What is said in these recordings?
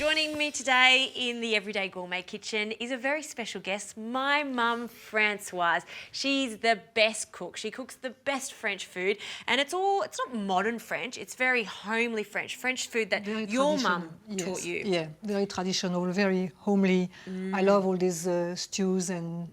Joining me today in the Everyday Gourmet kitchen is a very special guest, my mum, Francoise. She's the best cook. She cooks the best French food, and it's not modern French, it's very homely French food that your mum taught you. Yeah, very traditional, very homely. I love all these stews and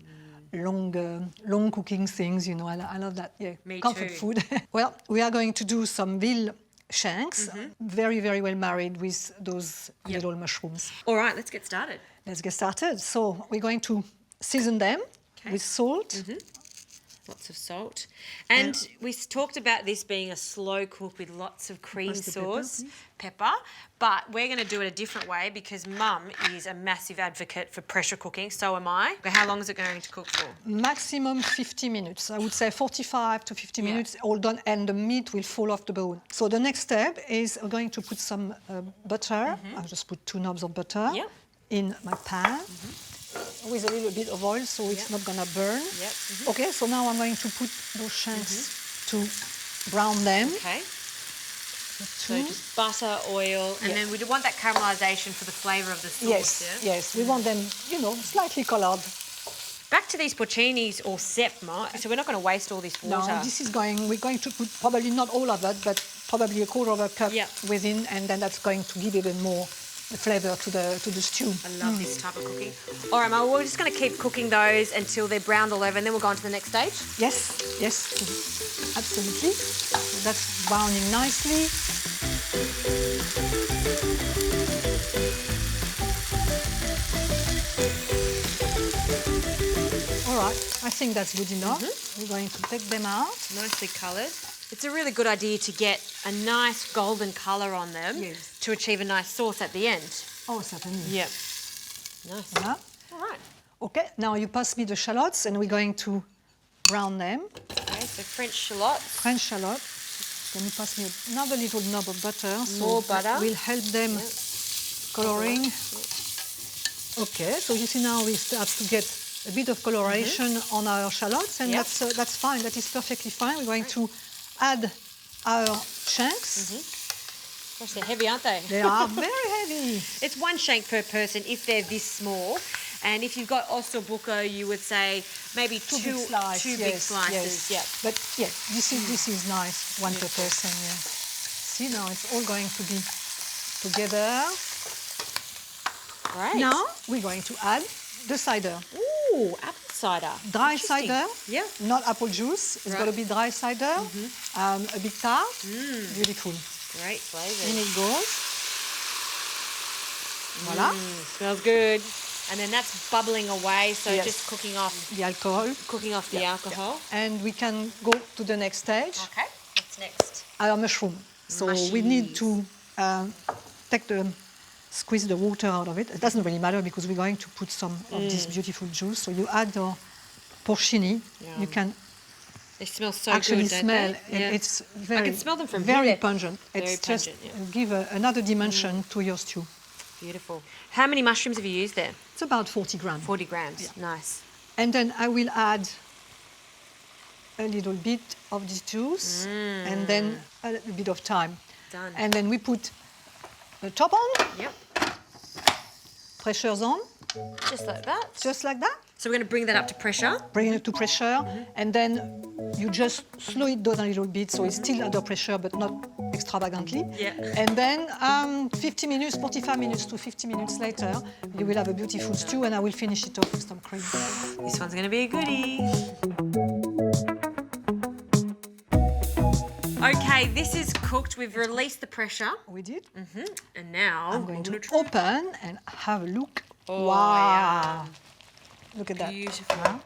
long cooking things, you know, I love that, yeah. Me Comfort too. food. Well, we are going to do some veal shanks, very, very well married with those little mushrooms. All right, let's get started. Let's get started. So we're going to season them with salt. Lots of salt. And we talked about this being a slow cook with lots of cream sauce, pepper, but we're going to do it a different way because Mum is a massive advocate for pressure cooking, so am I. But how long is it going to cook for? Maximum 50 minutes. I would say 45 to 50 minutes, all done, and the meat will fall off the bone. So the next step is we're going to put some butter. I'll just put 2 knobs of butter in my pan. With a little bit of oil, so it's not gonna burn. Okay, so now I'm going to put those shanks to brown them. Okay. So just butter, oil, and then we want that caramelisation for the flavour of the sauce. Yes. We want them, you know, slightly coloured. Back to these porcinis or sepma. So we're not going to waste all this water. No, this is we're going to put probably not all of it, but probably a quarter of a cup within, and then that's going to give even more flavour to the stew. I love this type of cooking. All right, Mum, we're just going to keep cooking those until they're browned all over, and then we'll go on to the next stage. Yes, absolutely. So that's browning nicely. All right, I think that's good enough. We're going to take them out. Nicely coloured. It's a really good idea to get a nice golden colour on them to achieve a nice sauce at the end. Oh, certainly. Yeah. Nice. Yeah. All right. Okay, now you pass me the shallots and we're going to brown them. Okay, so French shallots. French shallot. Then you pass me another little knob of butter. More butter. We'll help them colouring. Okay, so you see now we start to get a bit of coloration on our shallots, and that's fine. That is perfectly fine. We're going to add our shanks. Gosh, they're heavy, aren't they? They are very heavy. It's 1 shank per person if they're this small. And if you've got ossobuco, you would say maybe two big slices. Yeah. But yeah, this is nice, 1 per person. Yeah. See, now it's all going to be together. Right. Now we're going to add the cider. Ooh, apple cider. Dry cider. Yeah. Not apple juice. It's got to be dry cider. A bit tart. Beautiful. Great flavour. In it goes. Voila. Smells good. And then that's bubbling away, so just cooking off the alcohol. Cooking off the alcohol. And we can go to the next stage. Okay. What's next? Our mushroom. So we need to squeeze the water out of it. It doesn't really matter because we're going to put some of this beautiful juice. So you add your porcini. You can they smell so actually good, smell. don't they? It's very, I can smell them from very here. pungent. Very It's pungent, just give another dimension to your stew. Beautiful. How many mushrooms have you used there? It's about 40 grams. 40 grams. Nice. And then I will add a little bit of this juice and then a little bit of thyme. Done. And then we put the top on. Yep. Pressure's on. Just like that. Just like that. So we're going to bring that up to pressure. Bring it to pressure, and then you just slow it down a little bit so it's still under pressure but not extravagantly. Yeah. And then 50 minutes, 45 minutes to 50 minutes later, you will have a beautiful stew, and I will finish it off with some cream. This one's going to be a goodie. Okay, this is cooked. We've released the pressure. We did. And now I'm going to open and have a look. Oh, wow. Look at that. Beautiful.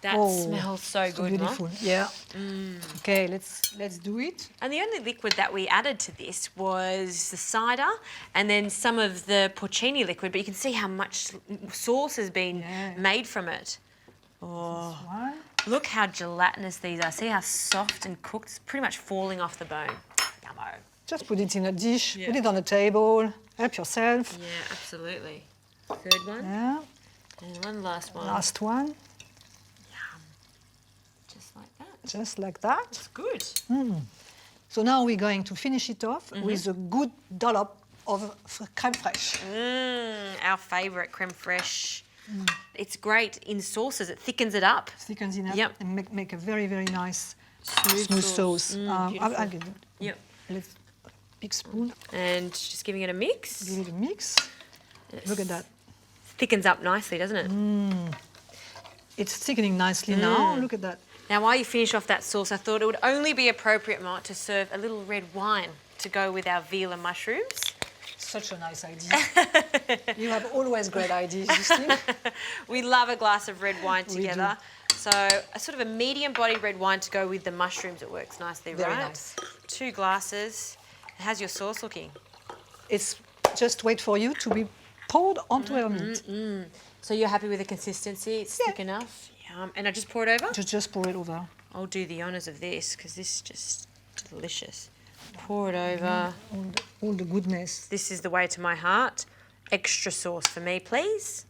That smells so good, beautiful. Mom. Yeah. Okay, let's do it. And the only liquid that we added to this was the cider and then some of the porcini liquid, but you can see how much sauce has been made from it. Oh, look how gelatinous these are. See how soft and cooked? It's pretty much falling off the bone. Yummo. Just put it in a dish, put it on a table, help yourself. Yeah, absolutely. Third one. Yeah. And one last one. Last one. Yum. Just like that. Just like that. It's good. So now we're going to finish it off with a good dollop of crème fraîche. Our favourite creme fraiche. It's great in sauces. It thickens it up. Thickens it up Yep. and make a very, very nice smooth sauce. I'll give it Yep. a big spoon. And just giving it a mix. Give it a mix. Look at that. Thickens up nicely, doesn't it? It's thickening nicely now. Look at that. Now, while you finish off that sauce, I thought it would only be appropriate, Mark, to serve a little red wine to go with our veal and mushrooms. Such a nice idea. You have always great ideas, Justine. We love a glass of red wine together. So a sort of a medium-bodied red wine to go with the mushrooms. It works nicely, Very right? nice. 2 glasses. How's your sauce looking? It's just wait for you to be poured onto our meat. So you're happy with the consistency? It's thick enough? Yum. And I just pour it over? Just pour it over. I'll do the honours of this because this is just delicious. Pour it over. All the goodness. This is the way to my heart. Extra sauce for me, please.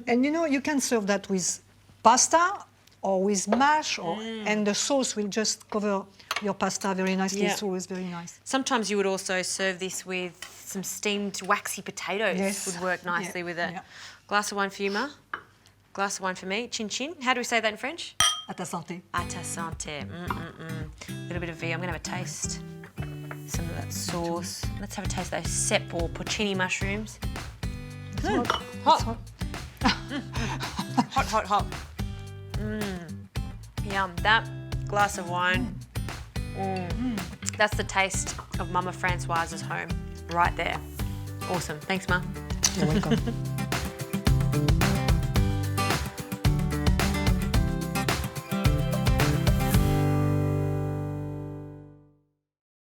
And you know, you can serve that with pasta or with mash, and the sauce will just cover your pasta very nicely. Yeah. It's always very nice. Sometimes you would also serve this with some steamed waxy potatoes. Yes. Would work nicely with it. Yeah. Glass of wine for you, Ma. Glass of wine for me. Chin chin. How do we say that in French? À ta santé. À ta santé. A little bit of veal. I'm going to have a taste. Some of that sauce. Let's have a taste of those cep or porcini mushrooms. It's hot. Hot. It's hot. Hot, hot, hot. Yum. That glass of wine. That's the taste of Mama Francoise's home right there. Awesome. Thanks, Mum. You're welcome.